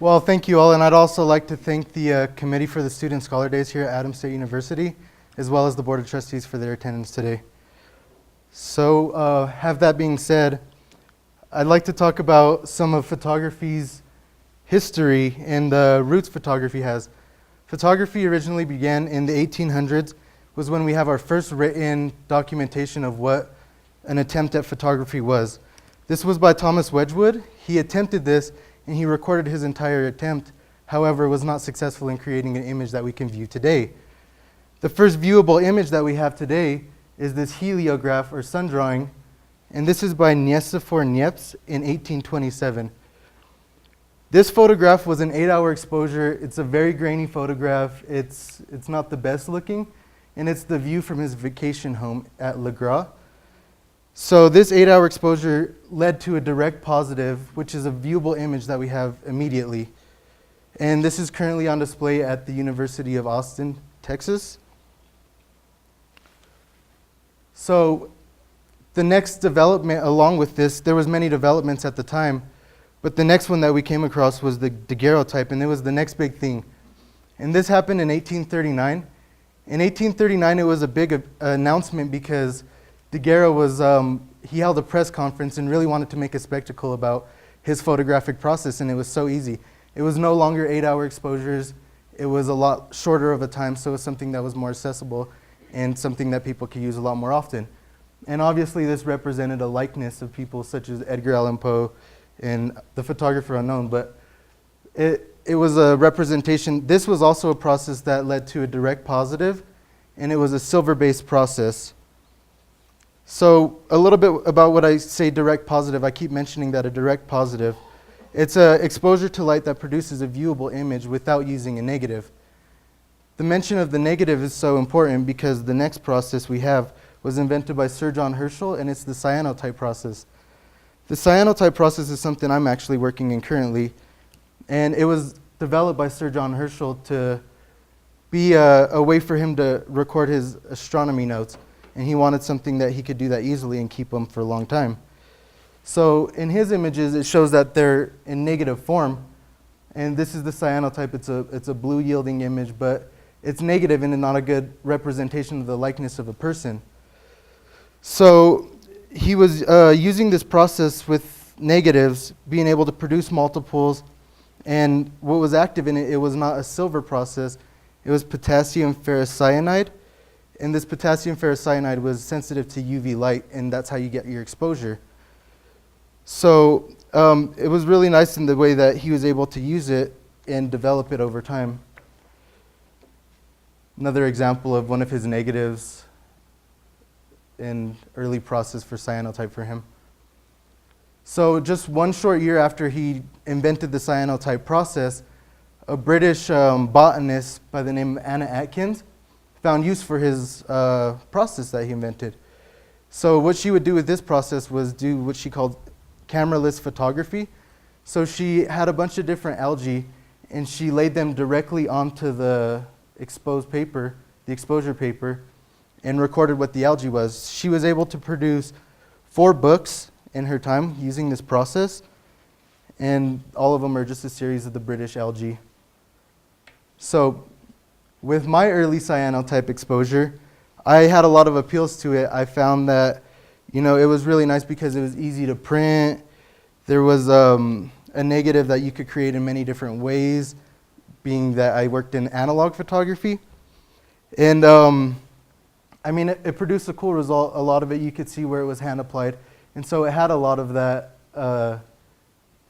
Well, thank you all, and I'd also like to thank the Committee for the Student Scholar Days here at Adams State University, as well as the Board of Trustees for their attendance today. So, have that being said, I'd like to talk about some of photography's history and the roots photography has. Photography originally began in the 1800s, was when we have our first written documentation of what an attempt at photography was. This was by Thomas Wedgwood. He attempted this and he recorded his entire attempt, however, was not successful in creating an image that we can view today. The first viewable image that we have today is this heliograph or sun drawing, and this is by Nicephore Niepce in 1827. This photograph was an 8-hour exposure. It's a very grainy photograph. It's not the best looking, and it's the view from his vacation home at Le Gras. So this 8-hour exposure led to a direct positive, which is a viewable image that we have immediately. And this is currently on display at the University of Austin, Texas. So the next development along with this, there was many developments at the time, but the next one that we came across was the daguerreotype, and it was the next big thing. And this happened in 1839. In 1839, it was a big announcement because Daguerre was, he held a press conference and really wanted to make a spectacle about his photographic process, and it was so easy. It was no longer 8-hour exposures. It was a lot shorter of a time, so it was something that was more accessible and something that people could use a lot more often. And obviously this represented a likeness of people such as Edgar Allan Poe and the photographer unknown, but it was a representation. This was also a process that led to a direct positive, and it was a silver-based process. So a little bit about what I say direct positive. I keep mentioning that a direct positive. It's an exposure to light that produces a viewable image without using a negative. The mention of the negative is so important because the next process we have was invented by Sir John Herschel, and it's the cyanotype process. The cyanotype process is something I'm actually working in currently, and it was developed by Sir John Herschel to be a way for him to record his astronomy notes. And he wanted something that he could do that easily and keep them for a long time. So in his images, it shows that they're in negative form. And this is the cyanotype. It's a blue yielding image, but it's negative and not a good representation of the likeness of a person. So he was using this process with negatives, being able to produce multiples. And what was active in it, it was not a silver process. It was potassium ferrocyanide. And this potassium ferrocyanide was sensitive to UV light, and that's how you get your exposure. So it was really nice in the way that he was able to use it and develop it over time. Another example of one of his negatives in early process for cyanotype for him. So just one short year after he invented the cyanotype process, a British botanist by the name of Anna Atkins found use for his process that he invented. So what she would do with this process was do what she called cameraless photography. So she had a bunch of different algae and she laid them directly onto the exposed paper, the exposure paper, and recorded what the algae was. She was able to produce 4 books in her time using this process, and all of them are just a series of the British algae. So with my early cyanotype exposure, I had a lot of appeals to it. I found that, it was really nice because it was easy to print. There was a negative that you could create in many different ways, being that I worked in analog photography. And it produced a cool result. A lot of it you could see where it was hand applied. And so it had a lot of that, the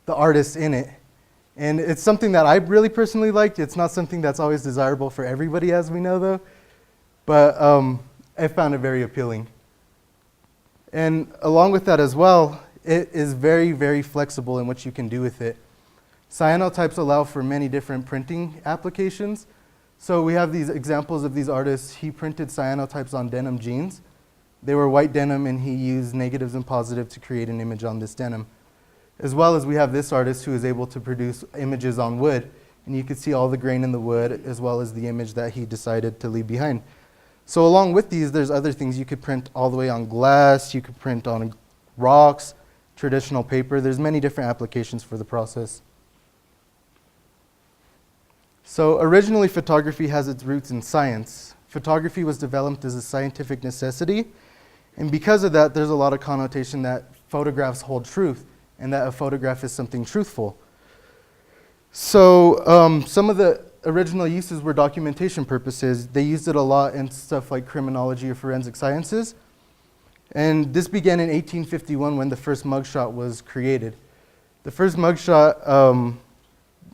artist in it. And it's something that I really personally liked. It's not something that's always desirable for everybody, as we know, though. But I found it very appealing. And along with that as well, it is very, very flexible in what you can do with it. Cyanotypes allow for many different printing applications. So we have these examples of these artists. He printed cyanotypes on denim jeans. They were white denim, and he used negatives and positives to create an image on this denim. As well as we have this artist who is able to produce images on wood, and you can see all the grain in the wood as well as the image that he decided to leave behind. So along with these, there's other things you could print all the way on glass, you could print on rocks, traditional paper. There's many different applications for the process. So originally, photography has its roots in science. Photography was developed as a scientific necessity, and because of that, there's a lot of connotation that photographs hold truth and that a photograph is something truthful. So some of the original uses were documentation purposes. They used it a lot in stuff like criminology or forensic sciences. And this began in 1851 when the first mugshot was created. The first mugshot,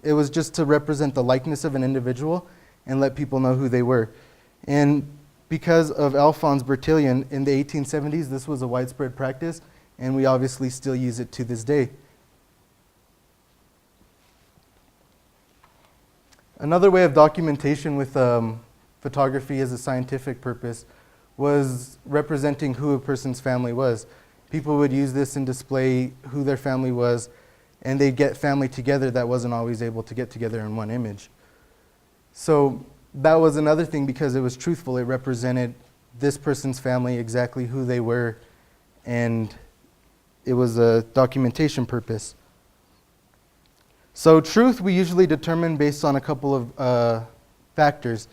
it was just to represent the likeness of an individual and let people know who they were. And because of Alphonse Bertillon in the 1870s, this was a widespread practice, and we obviously still use it to this day. Another way of documentation with photography as a scientific purpose was representing who a person's family was. People would use this and display who their family was, and they'd get family together that wasn't always able to get together in one image. So that was another thing, because it was truthful. It represented this person's family, exactly who they were, and it was a documentation purpose. So truth we usually determine based on a couple of factors.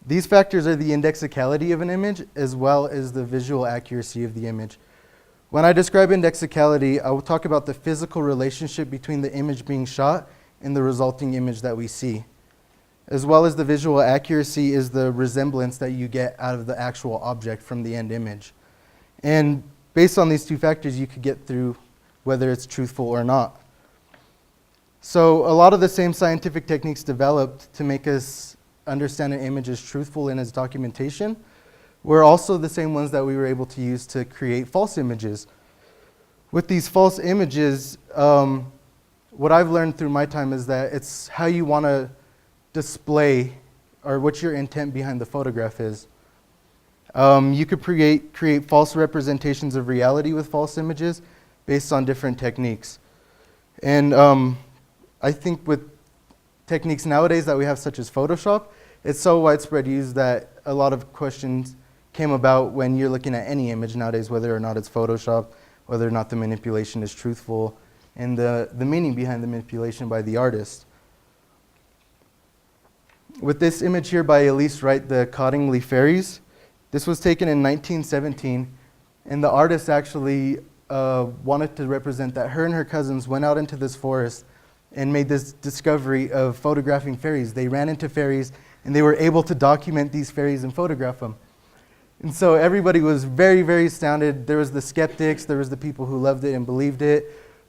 These factors are the indexicality of an image as well as the visual accuracy of the image. When I describe indexicality, I will talk about the physical relationship between the image being shot and the resulting image that we see. As well as the visual accuracy is the resemblance that you get out of the actual object from the end image. And based on these two factors, you could get through whether it's truthful or not. So a lot of the same scientific techniques developed to make us understand an image as truthful in its documentation were also the same ones that we were able to use to create false images. With these false images, what I've learned through my time is that it's how you want to display or what your intent behind the photograph is. You could create false representations of reality with false images based on different techniques. And I think with techniques nowadays that we have, such as Photoshop, it's so widespread use that a lot of questions came about when you're looking at any image nowadays, whether or not it's Photoshop, whether or not the manipulation is truthful, and the meaning behind the manipulation by the artist. With this image here by Elise Wright, the Cottingley Fairies, this was taken in 1917, and the artist actually wanted to represent that her and her cousins went out into this forest and made this discovery of photographing fairies. They ran into fairies, and they were able to document these fairies and photograph them. And so everybody was very, very astounded. There was the skeptics, there was the people who loved it and believed it.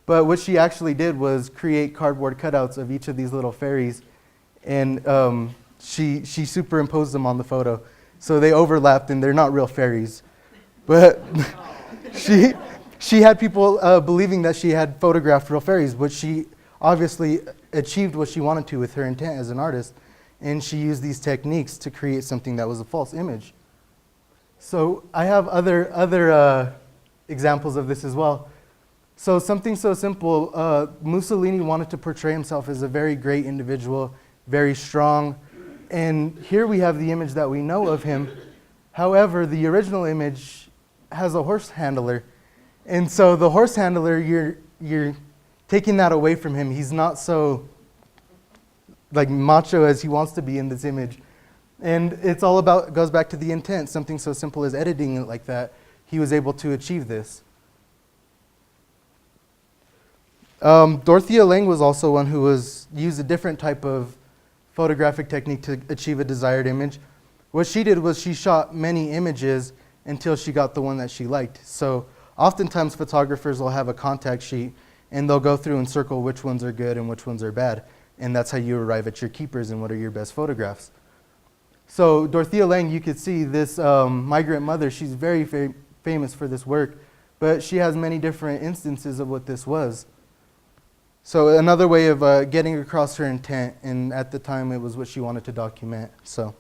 But what she actually did was create cardboard cutouts of each of these little fairies, and she superimposed them on the photo. So they overlapped, and they're not real fairies. But she had people believing that she had photographed real fairies, but she obviously achieved what she wanted to with her intent as an artist, and she used these techniques to create something that was a false image. So I have other examples of this as well. So something so simple, Mussolini wanted to portray himself as a very great individual, very strong, and here we have the image that we know of him. However, the original image has a horse handler, and so the horse handler, you're taking that away from him. He's not so like macho as he wants to be in this image. And it's all about, goes back to the intent. Something so simple as editing it like that, he was able to achieve this. Dorothea Lange was also one who used a different type of photographic technique to achieve a desired image. What she did was she shot many images until she got the one that she liked. So oftentimes photographers will have a contact sheet, and they'll go through and circle which ones are good and which ones are bad. And that's how you arrive at your keepers and what are your best photographs. So Dorothea Lange, you could see this migrant mother, she's very, very famous for this work, but she has many different instances of what this was. So another way of getting across her intent, and at the time it was what she wanted to document. So,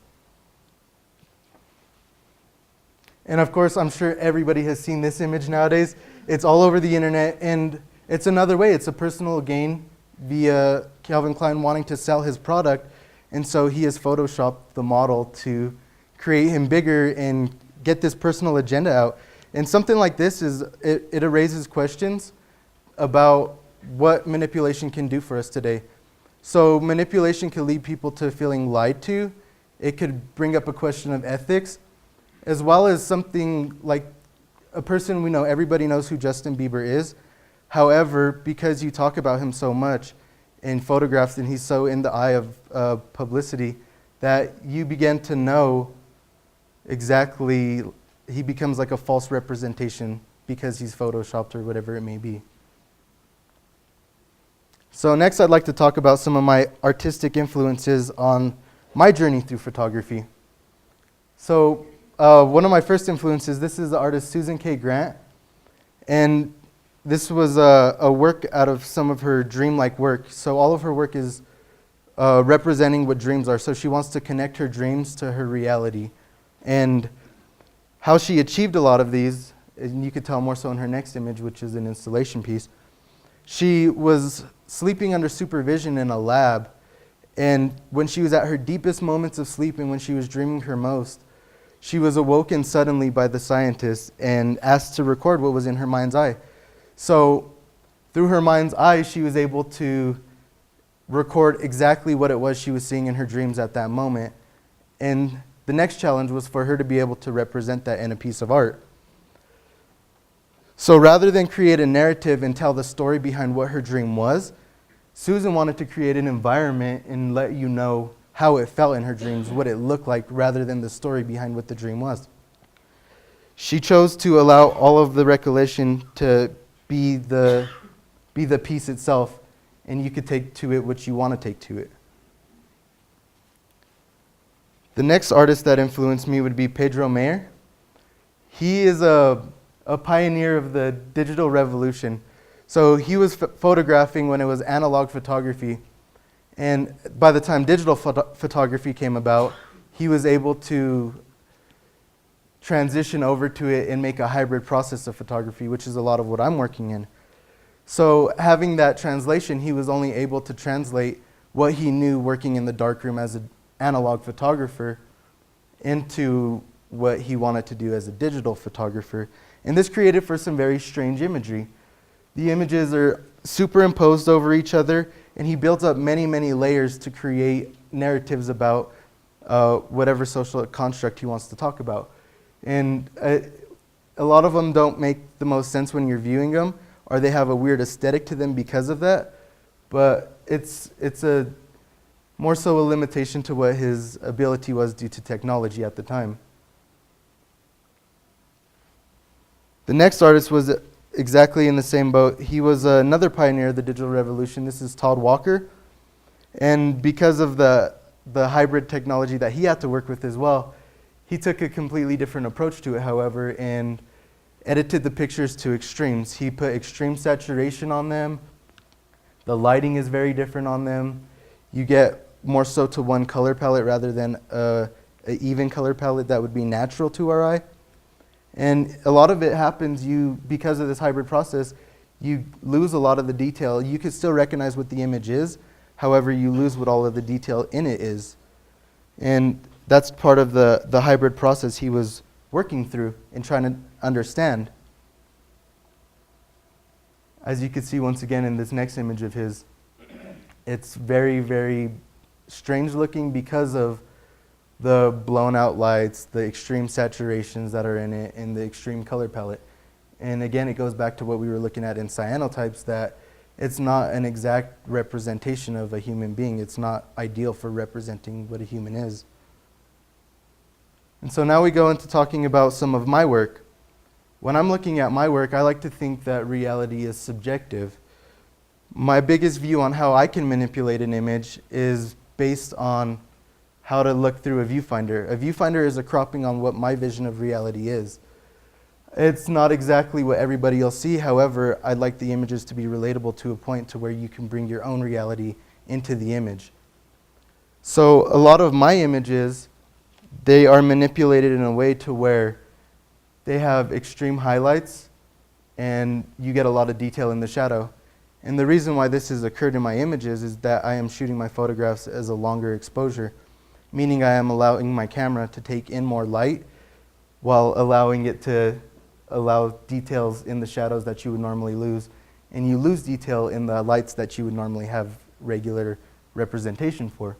and of course, I'm sure everybody has seen this image nowadays. It's all over the internet, and it's another way. It's a personal gain via Calvin Klein wanting to sell his product, and so he has photoshopped the model to create him bigger and get this personal agenda out. And something like this it raises questions about what manipulation can do for us today. So manipulation could lead people to feeling lied to. It could bring up a question of ethics, as well as something like a person we know, everybody knows who Justin Bieber is. However, because you talk about him so much in photographs and he's so in the eye of publicity, that you begin to know exactly, he becomes like a false representation because he's photoshopped or whatever it may be. So next I'd like to talk about some of my artistic influences on my journey through photography. So one of my first influences, this is the artist Susan K. Grant, and this was a work out of some of her dreamlike work. So all of her work is representing what dreams are. So she wants to connect her dreams to her reality. And how she achieved a lot of these, and you could tell more so in her next image, which is an installation piece. She was sleeping under supervision in a lab, and when she was at her deepest moments of sleep and when she was dreaming her most, she was awoken suddenly by the scientists and asked to record what was in her mind's eye. So through her mind's eye, she was able to record exactly what it was she was seeing in her dreams at that moment. And the next challenge was for her to be able to represent that in a piece of art. So rather than create a narrative and tell the story behind what her dream was, Susan wanted to create an environment and let you know how it felt in her dreams, what it looked like, rather than the story behind what the dream was. She chose to allow all of the recollection to be the piece itself, and you could take to it what you want to take to it. The next artist that influenced me would be Pedro Mayer. He is a pioneer of the digital revolution. So he was photographing when it was analog photography. And by the time digital photography came about, he was able to transition over to it and make a hybrid process of photography, which is a lot of what I'm working in. So having that translation, he was only able to translate what he knew working in the darkroom as an analog photographer into what he wanted to do as a digital photographer. And this created for some very strange imagery. The images are superimposed over each other, and he built up many, many layers to create narratives about whatever social construct he wants to talk about. And a lot of them don't make the most sense when you're viewing them, or they have a weird aesthetic to them because of that. But it's a more so a limitation to what his ability was due to technology at the time. The next artist was exactly in the same boat. He was another pioneer of the digital revolution. This is Todd Walker. And because of the hybrid technology that he had to work with as well, he took a completely different approach to it, however, and edited the pictures to extremes. He put extreme saturation on them. The lighting is very different on them. You get more so to one color palette rather than an even color palette that would be natural to our eye. And a lot of it happens, because of this hybrid process, you lose a lot of the detail. You can still recognize what the image is, however, you lose what all of the detail in it is. And that's part of the hybrid process he was working through and trying to understand. As you can see once again in this next image of his, it's very, very strange looking because of the blown out lights, the extreme saturations that are in it, and the extreme color palette. And again, it goes back to what we were looking at in cyanotypes, that it's not an exact representation of a human being. It's not ideal for representing what a human is. And so now we go into talking about some of my work. When I'm looking at my work, I like to think that reality is subjective. My biggest view on how I can manipulate an image is based on how to look through a viewfinder. A viewfinder is a cropping on what my vision of reality is. It's not exactly what everybody will see, however, I'd like the images to be relatable to a point to where you can bring your own reality into the image. So a lot of my images, they are manipulated in a way to where they have extreme highlights and you get a lot of detail in the shadow. And the reason why this has occurred in my images is that I am shooting my photographs as a longer exposure, meaning I am allowing my camera to take in more light while allowing it to allow details in the shadows that you would normally lose. And you lose detail in the lights that you would normally have regular representation for.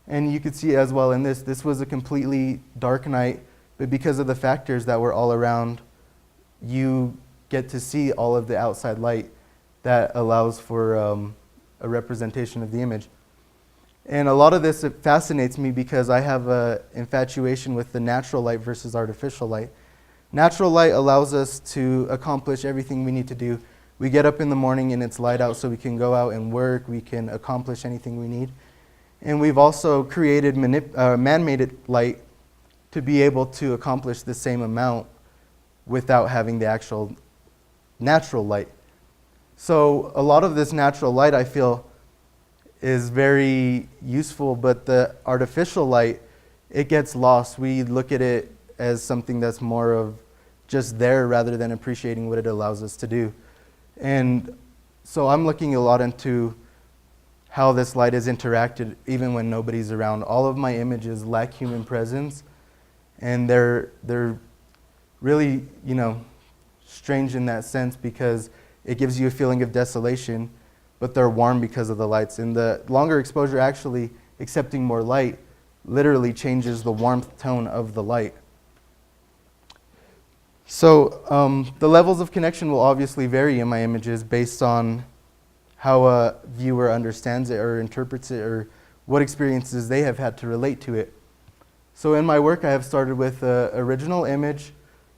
And you could see as well in this was a completely dark night, but because of the factors that were all around, you get to see all of the outside light that allows for a representation of the image. And a lot of this, it fascinates me because I have an infatuation with the natural light versus artificial light. Natural light allows us to accomplish everything we need to do. We get up in the morning and it's light out so we can go out and work, we can accomplish anything we need. And we've also created man-made light to be able to accomplish the same amount without having the actual natural light. So a lot of this natural light, I feel, is very useful, but the artificial light, it gets lost. We look at it as something that's more of just there rather than appreciating what it allows us to do. And so I'm looking a lot into how this light is interacted even when nobody's around. All of my images lack human presence, and they're really, strange in that sense because it gives you a feeling of desolation, but they're warm because of the lights. And the longer exposure, actually accepting more light, literally changes the warmth tone of the light. So the levels of connection will obviously vary in my images based on how a viewer understands it or interprets it or what experiences they have had to relate to it. So in my work, I have started with an original image.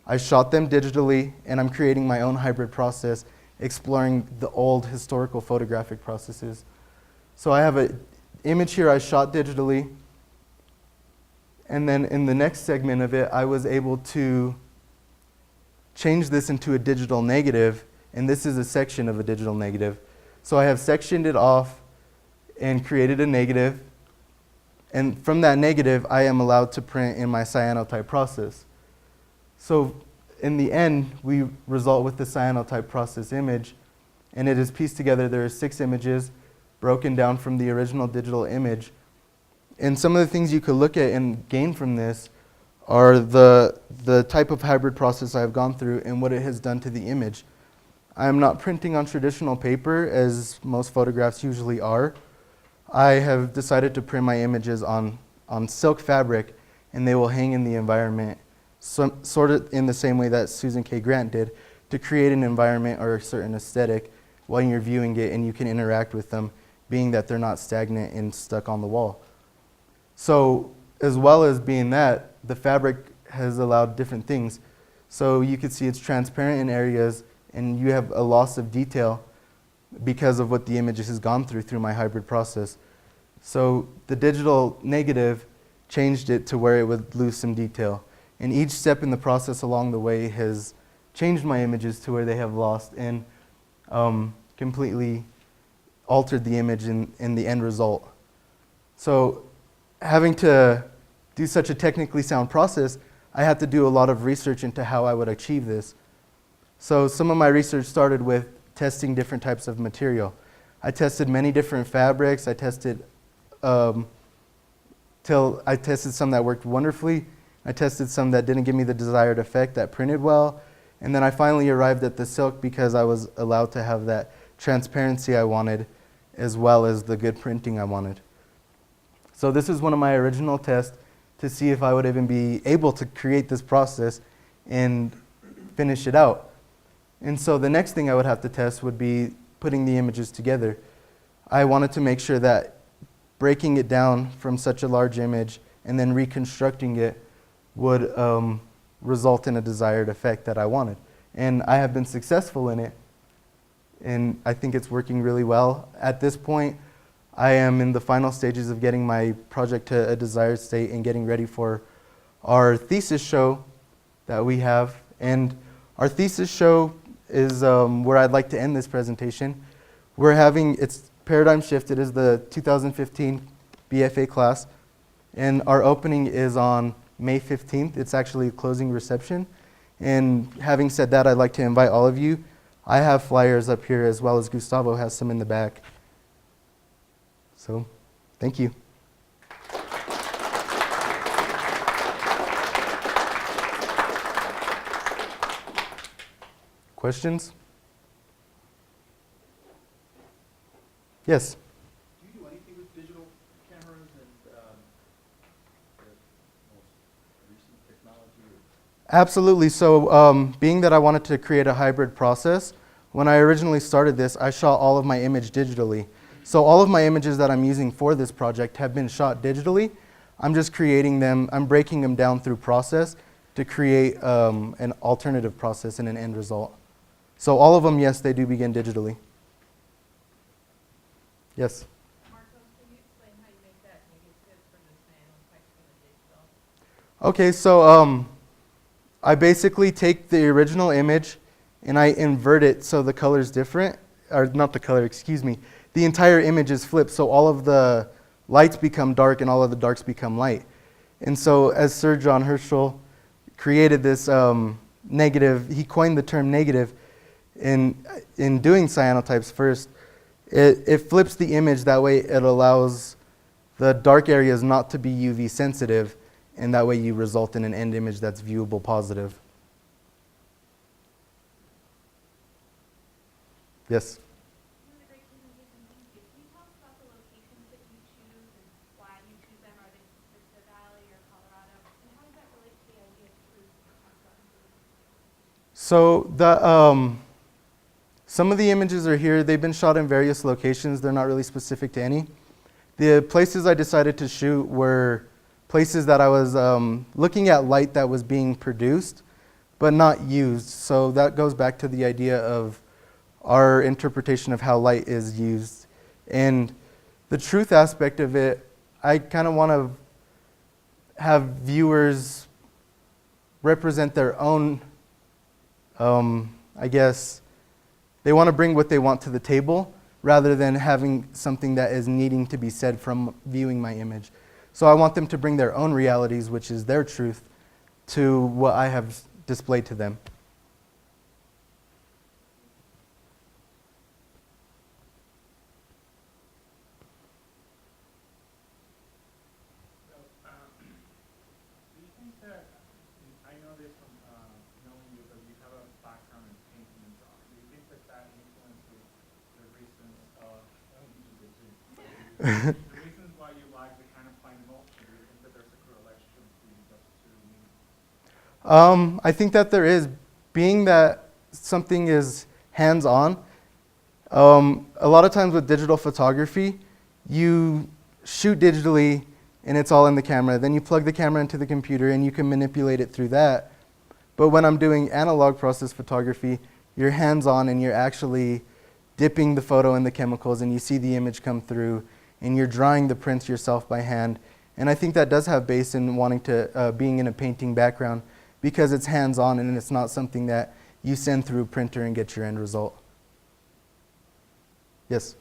I shot them digitally, and I'm creating my own hybrid process, exploring the old historical photographic processes. So I have an image here I shot digitally, and then in the next segment of it, I was able to change this into a digital negative, and this is a section of a digital negative. So I have sectioned it off and created a negative, and from that negative, I am allowed to print in my cyanotype process. So in the end, we result with the cyanotype process image, and it is pieced together. There are 6 images broken down from the original digital image. And some of the things you could look at and gain from this are the type of hybrid process I've gone through and what it has done to the image. I am not printing on traditional paper, as most photographs usually are. I have decided to print my images on silk fabric, and they will hang in the environment, sort of in the same way that Susan K. Grant did, to create an environment or a certain aesthetic while you're viewing it, and you can interact with them, being that they're not stagnant and stuck on the wall. So as well as being that, the fabric has allowed different things. So you can see it's transparent in areas, and you have a loss of detail because of what the image has gone through my hybrid process. So the digital negative changed it to where it would lose some detail. And each step in the process along the way has changed my images to where they have lost and completely altered the image in the end result. So having to do such a technically sound process, I had to do a lot of research into how I would achieve this. So some of my research started with testing different types of material. I tested many different fabrics. I tested some that worked wonderfully. I tested some that didn't give me the desired effect, that printed well. And then I finally arrived at the silk because I was allowed to have that transparency I wanted as well as the good printing I wanted. So this is one of my original tests to see if I would even be able to create this process and finish it out. And so the next thing I would have to test would be putting the images together. I wanted to make sure that breaking it down from such a large image and then reconstructing it would result in a desired effect that I wanted. And I have been successful in it, and I think it's working really well. At this point, I am in the final stages of getting my project to a desired state and getting ready for our thesis show that we have. And our thesis show is where I'd like to end this presentation. It's paradigm shift. It is the 2015 BFA class, and our opening is on May 15th. It's actually a closing reception. And having said that, I'd like to invite all of you. I have flyers up here as well as Gustavo has some in the back. So, thank you. Questions? Yes? Do you do Absolutely. So being that I wanted to create a hybrid process, when I originally started this, I shot all of my image digitally. So all of my images that I'm using for this project have been shot digitally. I'm just creating them, I'm breaking them down through process to create an alternative process and an end result. So all of them, yes, they do begin digitally. Yes? Marcos, can you explain how you make that negative from the cyanotype from the digital? Okay, so I basically take the original image and I invert it so the color's different, or not the color, excuse me. The entire image is flipped, so all of the lights become dark and all of the darks become light. And so as Sir John Herschel created this negative, he coined the term negative in doing cyanotypes first. It flips the image, that way it allows the dark areas not to be UV sensitive, and that way you result in an end image that's viewable positive. Yes? This is a great presentation, thank you. Can you tell us about the locations that you choose and why you choose them? Are they specific to the Valley or Colorado? And how does that relate to the idea of truth that you talked about in the beginning? So some of the images are here. They've been shot in various locations. They're not really specific to any. The places I decided to shoot were places that I was looking at light that was being produced but not used. So that goes back to the idea of our interpretation of how light is used. And the truth aspect of it, I kind of want to have viewers represent their own, I guess, they want to bring what they want to the table rather than having something that is needing to be said from viewing my image. So I want them to bring their own realities, which is their truth, to what I have displayed to them. Do you think that, I know this from knowing you, but you have a background in painting and drawing. Do you think that that influences the reasons, the reasons why you like the kind of fine motion? Do you think that there's a correlation between those two meanings? I think that there is, being that something is hands-on. A lot of times with digital photography, you shoot digitally and it's all in the camera. Then you plug the camera into the computer and you can manipulate it through that. But when I'm doing analog process photography, you're hands-on and you're actually dipping the photo in the chemicals and you see the image come through and you're drawing the prints yourself by hand. And I think that does have base in wanting to, being in a painting background, because it's hands-on and it's not something that you send through a printer and get your end result. Yes?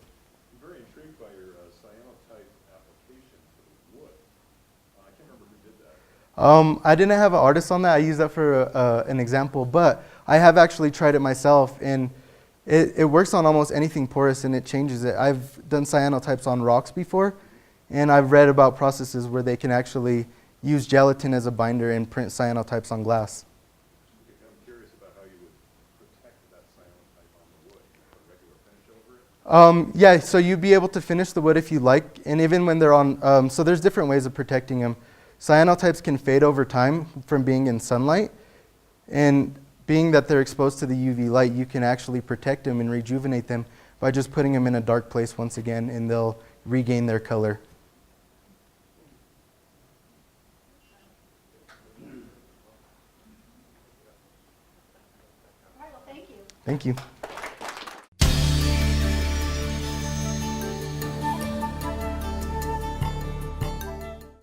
I'm very intrigued by your cyanotype application for the wood. I can't remember who did that. I didn't have an artist on that. I used that for an example, but I have actually tried it myself, and it works on almost anything porous and it changes it. I've done cyanotypes on rocks before, and I've read about processes where they can actually use gelatin as a binder and print cyanotypes on glass. I'm curious about how you would protect that cyanotype on the wood. You put a regular finish over it? Yeah, so you'd be able to finish the wood if you like, and even when they're on, so there's different ways of protecting them. Cyanotypes can fade over time from being in sunlight, and being that they're exposed to the UV light, you can actually protect them and rejuvenate them by just putting them in a dark place once again, and they'll regain their color. All right, well, thank you. Thank you.